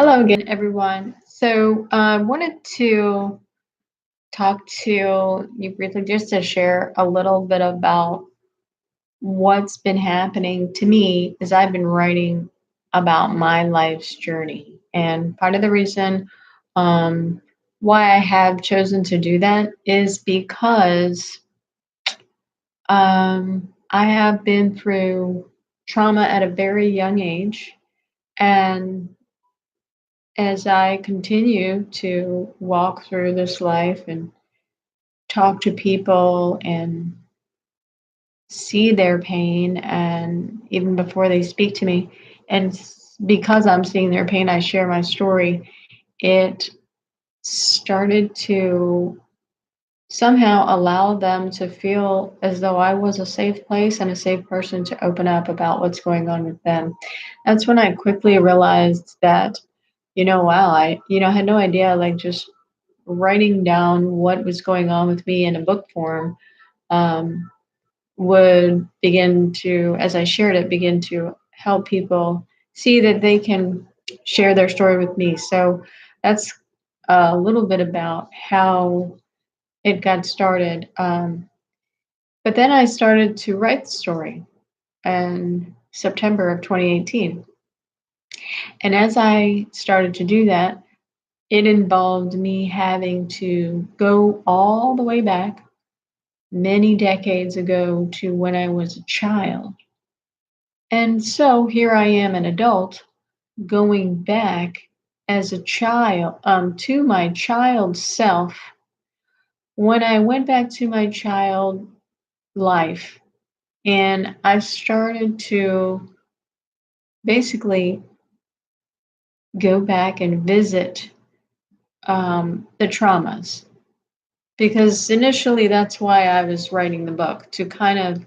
Hello again, everyone. I wanted to talk to you briefly just to share a little bit about what's been happening to me as I've been writing about my life's journey. And part of the reason um, why I have chosen to do that is because I have been through trauma at a very young age. And as I continue to walk through this life and talk to people and see their pain, and even before they speak to me, because I'm seeing their pain, I share my story. It started to somehow allow them to feel as though I was a safe place and a safe person to open up about what's going on with them. That's when I quickly realized that, wow, I had no idea, like, just writing down what was going on with me in a book form um, would begin to, as I shared it, begin to help people see that they can share their story with me. So that's a little bit about how it got started. But then I started to write the story in September of 2018. And as I started to do that, it involved me having to go all the way back many decades ago to when I was a child. And so here I am, an adult, going back as a child to my child self. When I went back to my child life and I started to basically go back and visit the traumas, because initially that's why I was writing the book, to kind of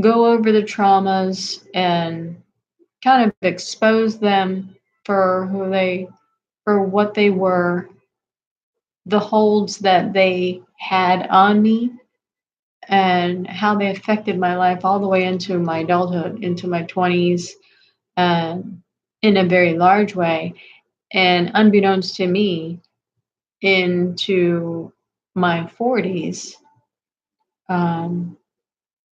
go over the traumas and kind of expose them for for what they were, the holds that they had on me, and how they affected my life all the way into my adulthood, into my 20s, in a very large way. And unbeknownst to me, into my 40s, um,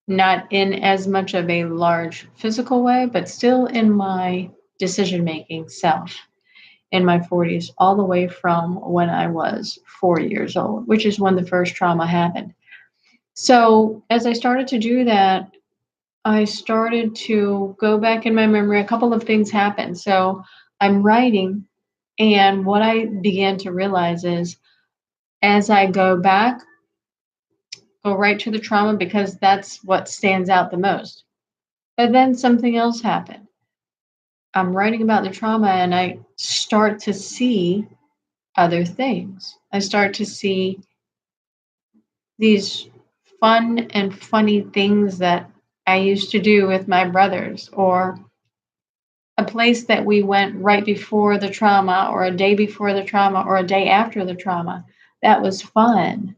not in as much of a large physical way, but still in my decision making self in my 40s, all the way from when I was 4 years old, which is when the first trauma happened. So, as I started to do that, I started to go back in my memory. A couple of things happened. So, I'm writing, and what I began to realize is as I go back, go right to the trauma because that's what stands out the most. But then something else happened. I'm writing about the trauma and I start to see other things. I start to see these fun and funny things that I used to do with my brothers, or a place that we went right before the trauma, or a day before the trauma, or a day after the trauma. That was fun.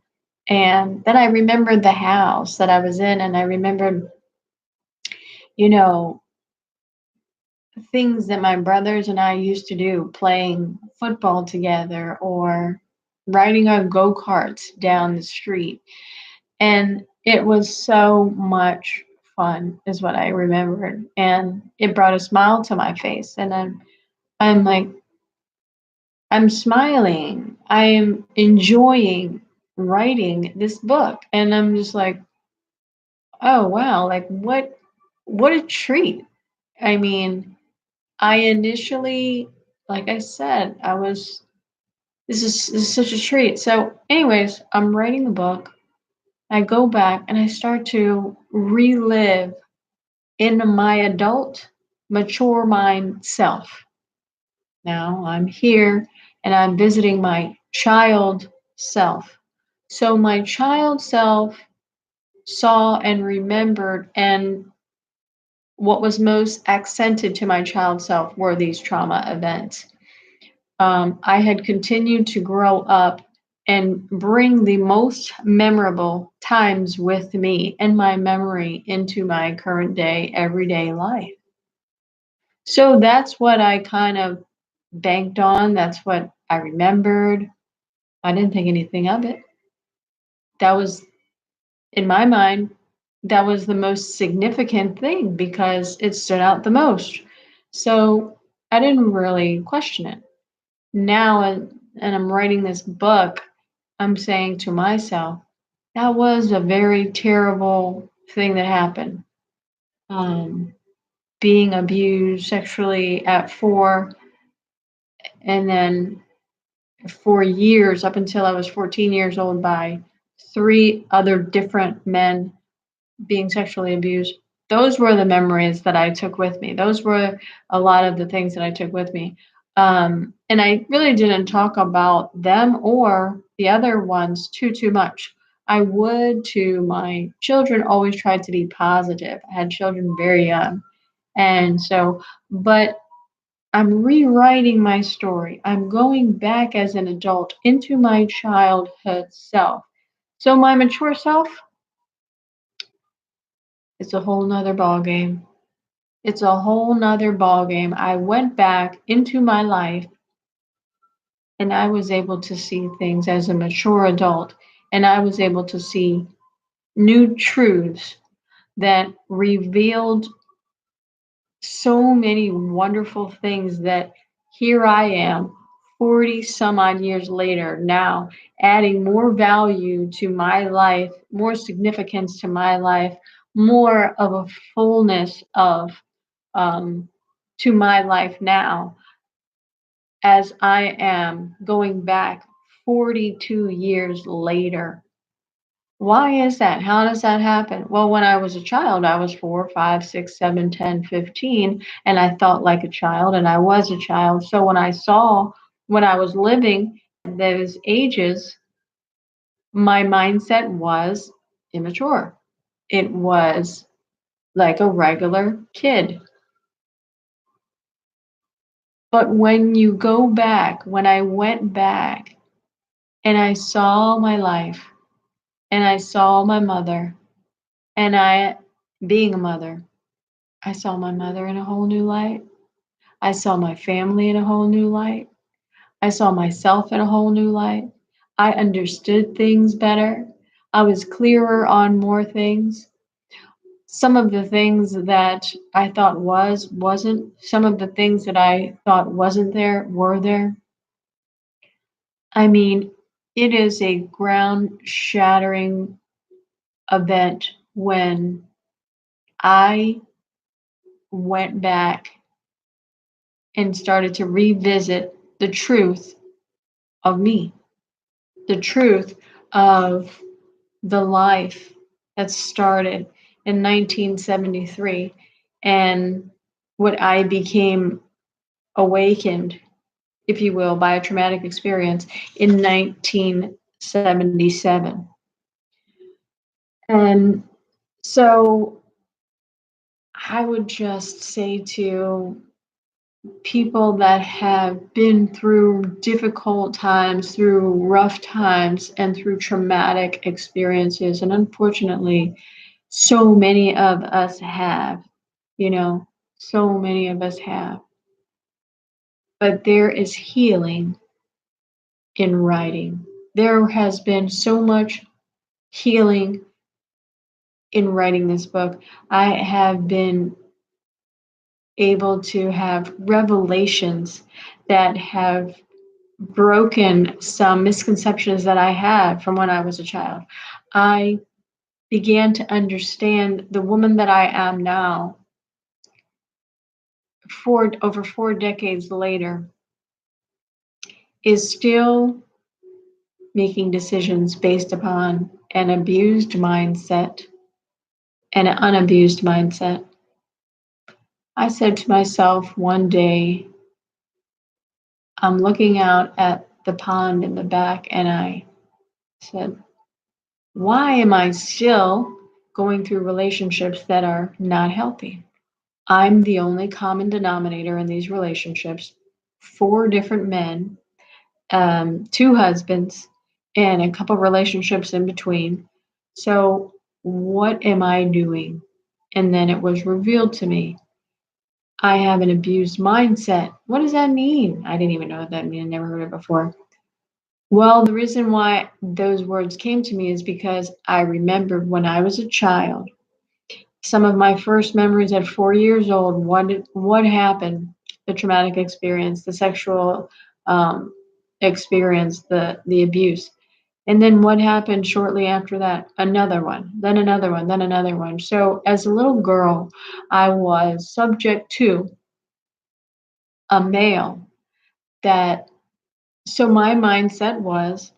And then I remembered the house that I was in, and I remembered, you know, things that my brothers and I used to do, playing football together or riding our go karts down the street. And it was so much fun, is what I remembered. And it brought a smile to my face. And I'm like, I'm smiling. I am enjoying writing this book. And I'm just like, oh wow, like what a treat. I mean, I initially, like I said, I was this is such a treat. So, anyways, I'm writing the book. I go back and I start to relive in my adult, mature mind self. Now I'm here and I'm visiting my child self. So my child self saw and remembered, and what was most accented to my child self were these trauma events. I had continued to grow up and bring the most memorable times with me and my memory into my current day, everyday life. So that's what I kind of banked on. That's what I remembered. I didn't think anything of it. That was, in my mind, that was the most significant thing because it stood out the most. So I didn't really question it. Now, and I'm writing this book, I'm saying to myself, that was a very terrible thing that happened. Um, Being abused sexually at 4, and then for years, up until I was 14 years old, by 3 other different men being sexually abused. Those were the memories that I took with me. Those were a lot of the things that I took with me. And I really didn't talk about them or the other ones too much. I would to my children always tried to be positive. I had children very young. And so, but I'm rewriting my story. I'm going back as an adult into my childhood self. So my mature self, it's a whole nother ball game. It's a whole nother ball game. I went back into my life and I was able to see things as a mature adult, and I was able to see new truths that revealed so many wonderful things that here I am 40 some odd years later now adding more value to my life, more significance to my life, more of a fullness of um, to my life now as I am going back 42 years later. Why is that? How does that happen? Well, when I was a child, I was 4, 5, 6, 7, 10, 15, and I thought like a child, and I was a child. So when I was living at those ages, my mindset was immature. It was like a regular kid. But when you go back, when I went back and I saw my life and I saw my mother, and I, being a mother, I saw my mother in a whole new light. I saw my family in a whole new light. I saw myself in a whole new light. I understood things better. I was clearer on more things. Some of the things that I thought wasn't. Some of the things that I thought wasn't there were there. I mean, it is a ground shattering event when I went back and started to revisit the truth of me, the truth of the life that started in 1973 and what I became awakened, if you will, by a traumatic experience in 1977. And so I would just say to people that have been through difficult times, through rough times, and through traumatic experiences. And unfortunately, so many of us have, you know, so many of us have. But there is healing in writing. There has been so much healing in writing this book. I have been able to have revelations that have broken some misconceptions that I had from when I was a child. I began to understand the woman that I am now, over 4 decades later, is still making decisions based upon an abused mindset and an unabused mindset. I said to myself one day, I'm looking out at the pond in the back, and I said, why am I still going through relationships that are not healthy? I'm the only common denominator in these relationships. 4 different men, 2 husbands, and a couple relationships in between. So, what am I doing? And then it was revealed to me I have an abused mindset. What does that mean? I didn't even know what that meant. I never heard it before. Well, the reason why those words came to me is because I remembered when I was a child, some of my first memories at 4 years old, what happened, the traumatic experience, the sexual um, experience, the abuse. And then what happened shortly after that? Another one, then another one, then another one. So as a little girl, I was subject to a male that, so my mindset was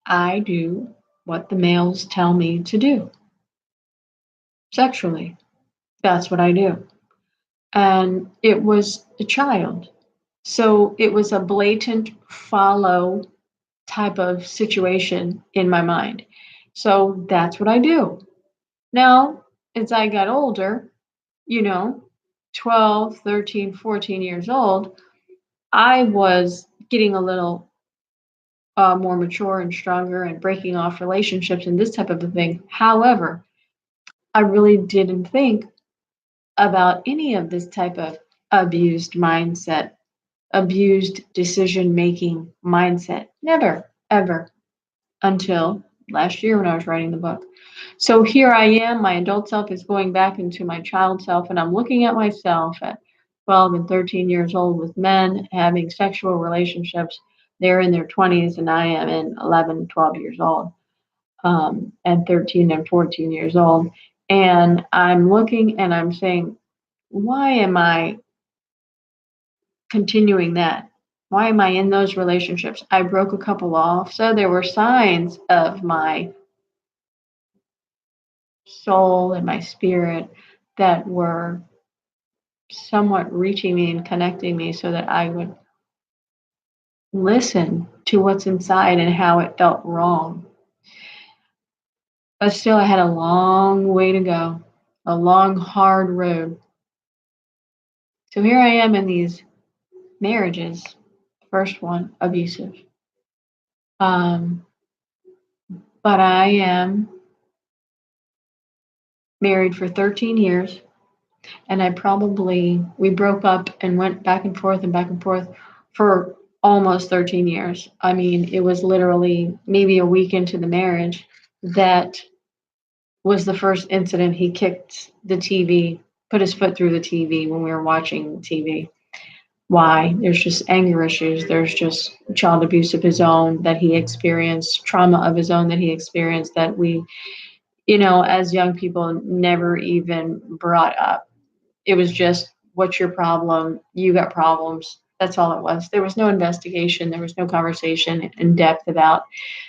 I do what the males tell me to do sexually. That's what I do. And it was a child. So it was a blatant follow type of situation in my mind. So that's what I do. Now, as I got older, you know, 12, 13, 14 years old, I was getting a little more mature and stronger and breaking off relationships and this type of a thing. However, I really didn't think about any of this type of abused mindset, abused decision making mindset. Never, ever until last year when I was writing the book. So here I am, my adult self is going back into my child self, and I'm looking at myself at 12 and 13 years old with men having sexual relationships. They're in their 20s, and I am in 11, 12 years old, and 13 and 14 years old. And I'm looking and I'm saying, why am I continuing that? Why am I in those relationships? I broke a couple off. So there were signs of my soul and my spirit that were somewhat reaching me and connecting me so that I would listen to what's inside and how it felt wrong. But still, I had a long way to go, a long, hard road. So here I am in these marriages. First one, abusive. Um, but I am married for 13 years, and we broke up and went back and forth for almost 13 years. I mean, it was literally maybe a week into the marriage that was the first incident he kicked the TV, put his foot through the TV when we were watching TV. Why? There's just anger issues. There's just child abuse of his own that he experienced, trauma of his own that he experienced that we, as young people never even brought up. It was just, what's your problem? You got problems. That's all it was. There was no investigation. There was no conversation in depth about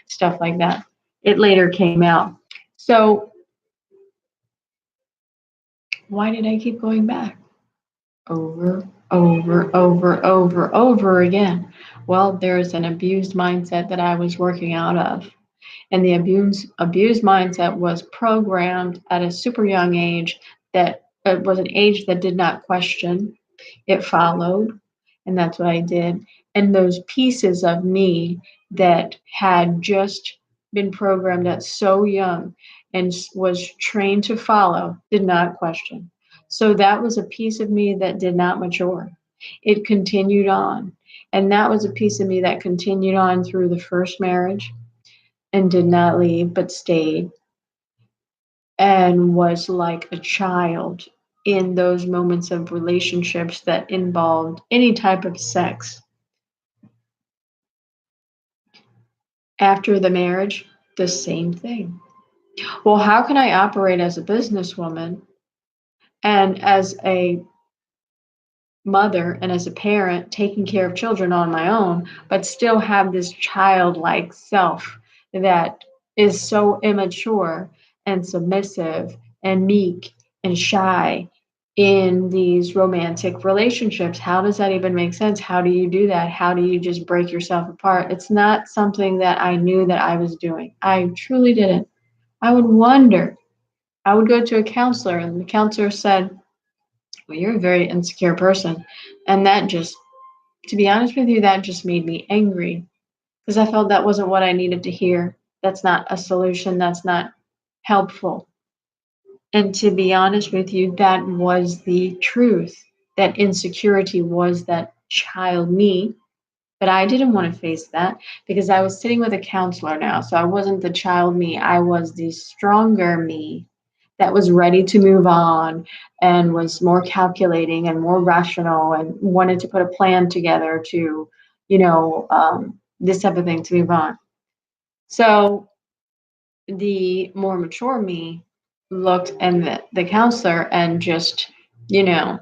stuff like that. It later came out. So why did I keep going back? Over again. Well, there's an abused mindset that I was working out of. And the abused mindset was programmed at a super young age that it was an age that did not question. It followed, and that's what I did. And those pieces of me that had just been programmed at so young and was trained to follow did not question. So that was a piece of me that did not mature. It continued on. And that was a piece of me that continued on through the first marriage and did not leave, but stayed and was like a child in those moments of relationships that involved any type of sex. After the marriage, the same thing. Well, how can I operate as a businesswoman and as a mother and as a parent taking care of children on my own, but still have this childlike self that is so immature and submissive and meek and shy in these romantic relationships? How does that even make sense? How do you do that? How do you just break yourself apart? It's not something that I knew that I was doing. I truly didn't. I would wonder. I would go to a counselor, and the counselor said, well, you're a very insecure person. And that just, to be honest with you, that just made me angry because I felt that wasn't what I needed to hear. That's not a solution. That's not helpful. And to be honest with you, that was the truth. That insecurity was that child me. But I didn't want to face that because I was sitting with a counselor now. So I wasn't the child me, I was the stronger me that was ready to move on and was more calculating and more rational and wanted to put a plan together to, this type of thing to move on. So the more mature me looked and the counselor and just, you know,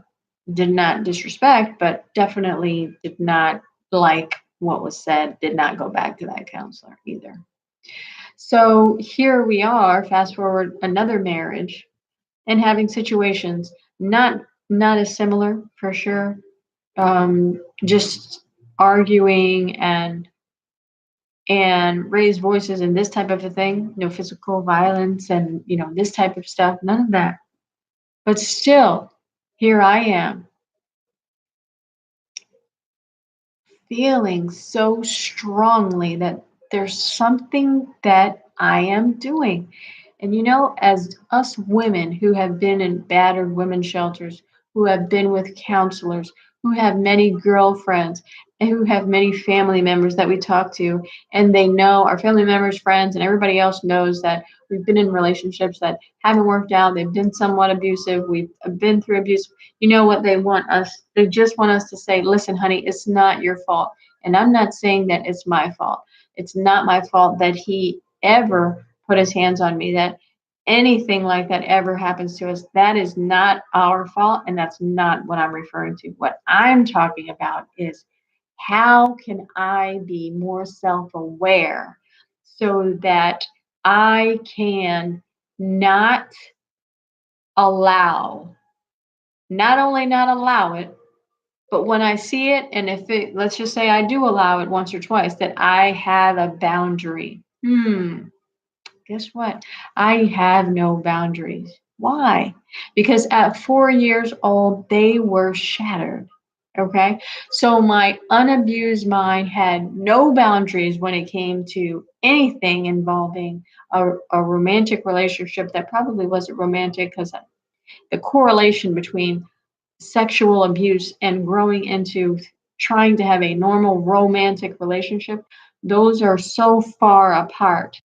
did not disrespect, but definitely did not like what was said, did not go back to that counselor either. So here we are, fast forward another marriage and having situations not as similar for sure. Just arguing and raise voices and this type of a thing, physical violence and this type of stuff, none of that. But still, here I am feeling so strongly that there's something that I am doing. And as us women who have been in battered women's shelters, who have been with counselors, who have many girlfriends, and who have many family members that we talk to, and they know our family members, friends, and everybody else knows that we've been in relationships that haven't worked out. They've been somewhat abusive. We've been through abuse. You know what they want us? They just want us to say, listen, honey, it's not your fault. And I'm not saying that it's my fault. It's not my fault that he ever put his hands on me, that anything like that ever happens to us. That is not our fault. And that's not what I'm referring to. What I'm talking about is how can I be more self aware so that I can not allow, not only not allow it, but when I see it, and if it, let's just say I do allow it once or twice, that I have a boundary. Guess what? I have no boundaries. Why? Because at 4 years old, they were shattered. Okay. So my unabused mind had no boundaries when it came to anything involving a romantic relationship that probably wasn't romantic because the correlation between sexual abuse and growing into trying to have a normal romantic relationship, those are so far apart.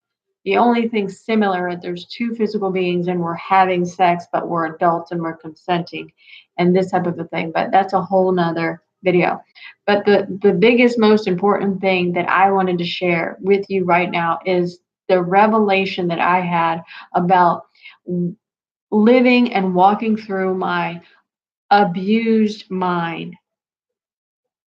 The only thing similar is there's two physical beings and we're having sex, but we're adults and we're consenting and this type of a thing. But that's a whole nother video. But the biggest, most important thing that I wanted to share with you right now is the revelation that I had about living and walking through my abused mind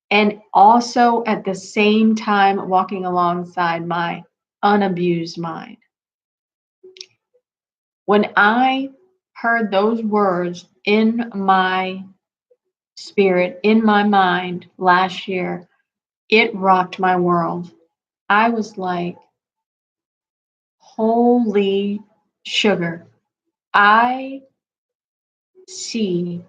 and also at the same time walking alongside my unabused mind. When I heard those words in my spirit, in my mind last year, it rocked my world. I was like, holy sugar. I see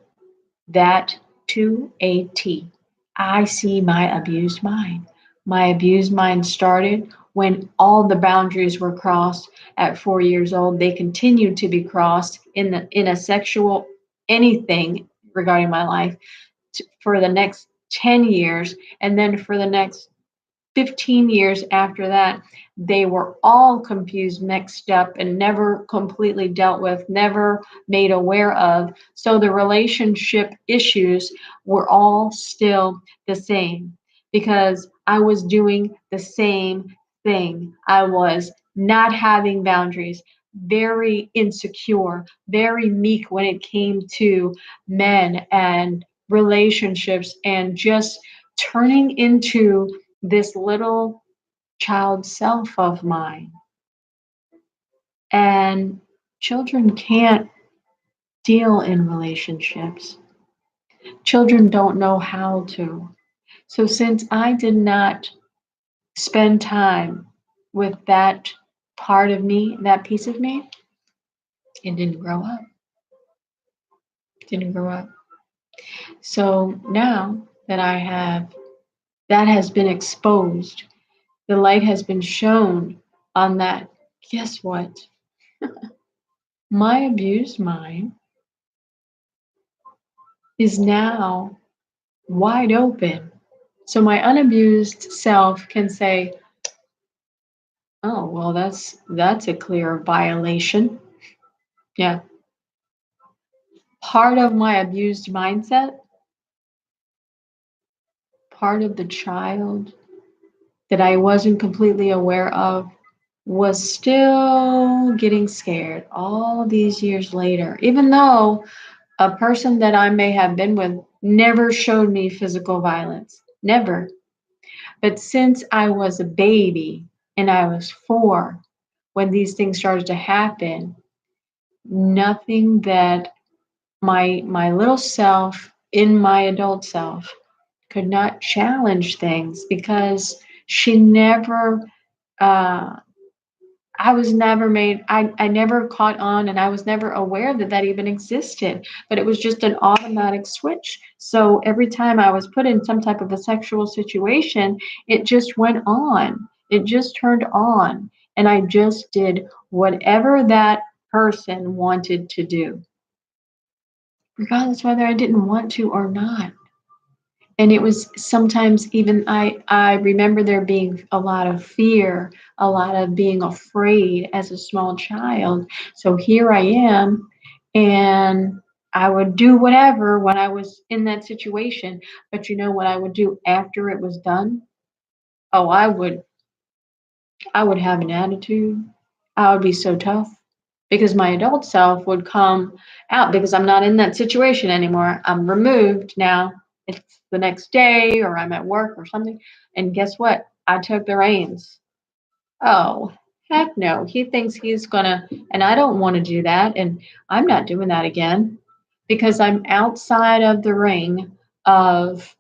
that to a T. I see my abused mind. My abused mind started when all the boundaries were crossed at 4 years old. They continued to be crossed in a sexual anything regarding my life for the next 10 years. And then for the next 15 years after that, they were all confused, mixed up, and never completely dealt with, never made aware of. So the relationship issues were all still the same because I was doing the same thing. I was not having boundaries, very insecure, very meek when it came to men and relationships, and just turning into this little child self of mine. And children can't deal in relationships. Children don't know how to. So since I did not spend time with that part of me, that piece of me, it didn't grow up. It didn't grow up. So now that I have, that has been exposed, the light has been shown on that. Guess what? my abused mind is now wide open. So my unabused self can say, "Oh, well, that's a clear violation." Yeah. Part of my abused mindset, part of the child that I wasn't completely aware of, was still getting scared all these years later, even though a person that I may have been with never showed me physical violence. Never. But since I was a baby and I was 4, when these things started to happen, nothing that my little self in my adult self could not challenge things because she never uh, I was never made, I never caught on and I was never aware that that even existed, but it was just an automatic switch. So every time I was put in some type of a sexual situation, it just went on. It just turned on. And I just did whatever that person wanted to do, regardless whether I didn't want to or not. And it was sometimes even I remember there being a lot of fear, a lot of being afraid as a small child. So here I am, and I would do whatever when I was in that situation. But you know what I would do after it was done? Oh, I would have an attitude. I would be so tough because my adult self would come out because I'm not in that situation anymore. I'm removed now. It's the next day or I'm at work or something. And guess what? I took the reins. Oh, heck no. He thinks he's gonna, and I don't want to do that. And I'm not doing that again because I'm outside of the ring of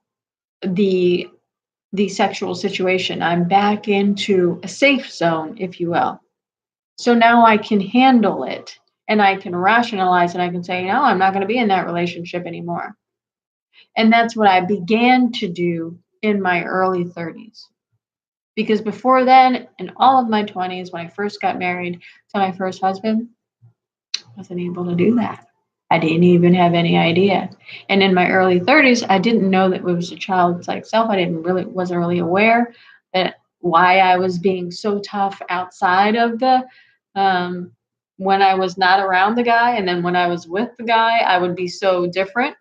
the the sexual situation. I'm back into a safe zone, if you will. So now I can handle it and I can rationalize and I can say, no, I'm not going to be in that relationship anymore. And that's what I began to do in my early 30s. Because before then, in all of my 20s, when I first got married to my first husband, I wasn't able to do that. I didn't even have any idea. And in my early 30s, I didn't know that it was a childlike self. I didn't really wasn't really aware that why I was being so tough outside of the um, when I was not around the guy, and then when I was with the guy, I would be so different.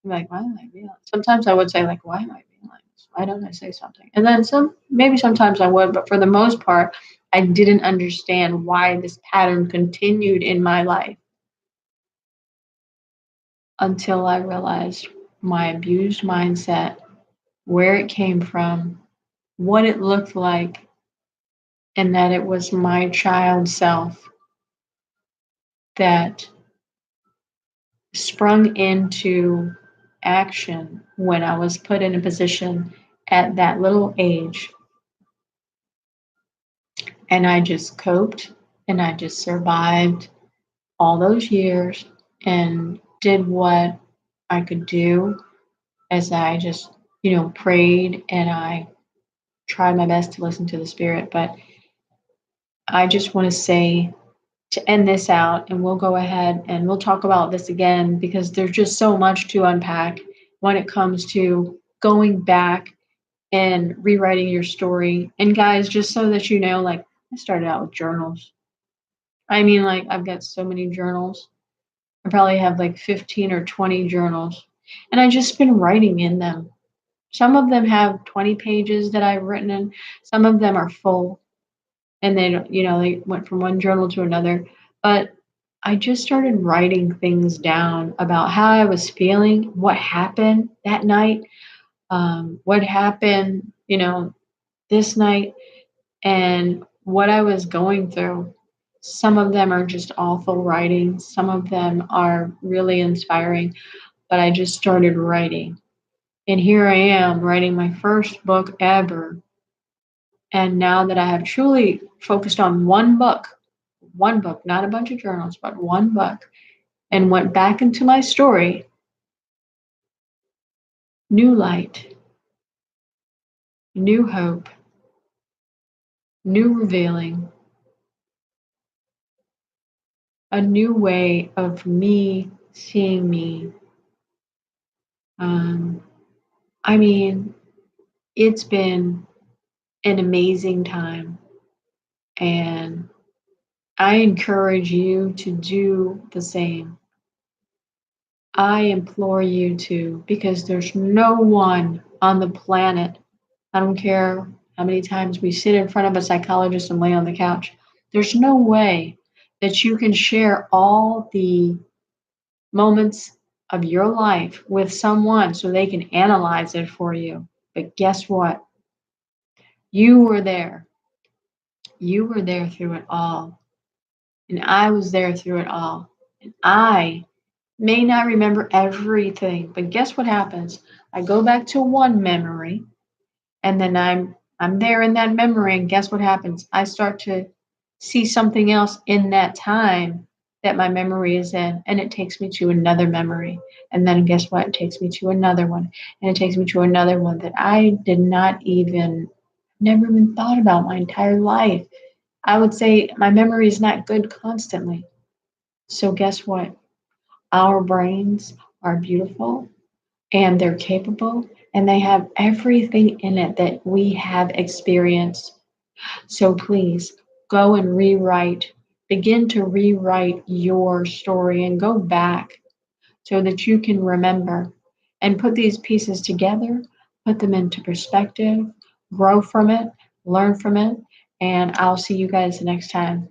I'm like, why am I being like? Sometimes I would say like, why am I being like this? Why don't I say something? And then maybe sometimes I would, but for the most part, I didn't understand why this pattern continued in my life until I realized my abused mindset, where it came from, what it looked like, and that it was my child self that sprung into action when I was put in a position at that little age. And I just coped and I just survived all those years and did what I could do as I just, prayed and I tried my best to listen to the spirit. But I just want to say to end this out, and we'll go ahead and we'll talk about this again because there's just so much to unpack when it comes to going back and rewriting your story. And guys, just so that you know, like I started out with journals. I mean, like I've got so many journals. I probably have like 15 or 20 journals, and I just been writing in them. Some of them have 20 pages that I've written in, some of them are full and they went from one journal to another. But I just started writing things down about how I was feeling, what happened that night, what happened, this night, and what I was going through. Some of them are just awful writing, some of them are really inspiring, but I just started writing. And here I am writing my first book ever. And now that I have truly focused on one book, not a bunch of journals, but one book, and went back into my story, new light, new hope, new revealing, a new way of me seeing me. Um, I mean, it's been an amazing time, and I encourage you to do the same. I implore you to, because there's no one on the planet, I don't care how many times we sit in front of a psychologist and lay on the couch, there's no way that you can share all the moments of your life with someone so they can analyze it for you. But guess what? You were there. You were there through it all. And I was there through it all. And I may not remember everything, but guess what happens? I go back to one memory and then I'm there in that memory and guess what happens? I start to see something else in that time that my memory is in and it takes me to another memory. And then guess what? It takes me to another one and it takes me to another one that I did not even never even thought about my entire life. I would say my memory is not good constantly. So guess what? Our brains are beautiful and they're capable and they have everything in it that we have experienced. So please go and rewrite, begin to rewrite your story and go back so that you can remember and put these pieces together, put them into perspective, grow from it, learn from it, and I'll see you guys next time.